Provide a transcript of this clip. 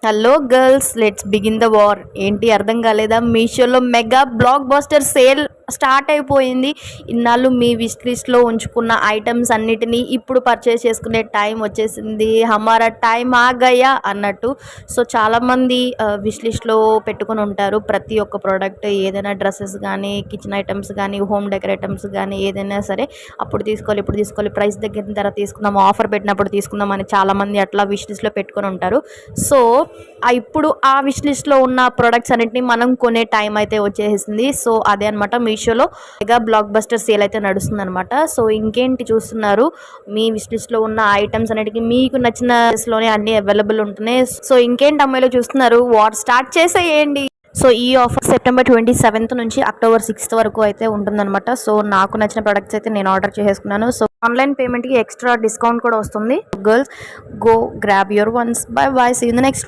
Hello girls, let's begin the war. ఏంటి అర్థం కాలేదా? మీషోలో mega block buster sale start అయిపోయింది. ఇన్నాళ్ళు మీ విష్ లిస్ట్లో ఉంచుకున్న ఐటమ్స్ అన్నిటినీ ఇప్పుడు పర్చేస్ చేసుకునే టైం వచ్చేసింది. హమారా టైం ఆ గయా అన్నట్టు. సో చాలామంది విష్ లిస్ట్లో పెట్టుకుని ఉంటారు ప్రతి ఒక్క ప్రోడక్ట్, ఏదైనా డ్రెస్సెస్ కానీ, కిచెన్ ఐటమ్స్ కానీ, హోమ్ డెకర్ ఐటమ్స్ కానీ, ఏదైనా సరే అప్పుడు తీసుకోవాలి, ఇప్పుడు తీసుకోవాలి, ప్రైస్ దగ్గర తర్వాత తీసుకుందాం, ఆఫర్ పెట్టినప్పుడు తీసుకుందాం అని చాలామంది అట్లా విష్ లిస్ట్లో పెట్టుకొని ఉంటారు. సో ఇప్పుడు ఆ విష్ లిస్ట్లో ఉన్న ప్రొడక్ట్స్ అన్నిటిని మనం కొనే టైం అయితే వచ్చేసింది. సో అదే అనమాట, మీషోలో మెగా బ్లాక్ బస్టర్ సేల్ అయితే నడుస్తుంది అనమాట. సో ఇంకేంటి చూస్తున్నారు, మీ విష్ లిస్ట్లో ఉన్న ఐటమ్స్ అన్నిటికీ మీకు నచ్చిన లోనే అన్ని అవైలబుల్ ఉంటున్నాయి. సో ఇంకేంటి అమ్మాయిలో చూస్తున్నారు, వార్ స్టార్ట్ చేసేయండి. సో ఈ ఆఫర్ సెప్టెంబర్ 27 నుంచి అక్టోబర్ 6 వరకు అయితే ఉంటుందన్నమాట. సో నాకు నచ్చిన ప్రొడక్ట్స్ అయితే నేను ఆర్డర్ చేసేసుకున్నాను. సో ఆన్లైన్ పేమెంట్కి ఎక్స్ట్రా డిస్కౌంట్ కూడా వస్తుంది. Girls, go grab your ones. Bye bye, see you in the next.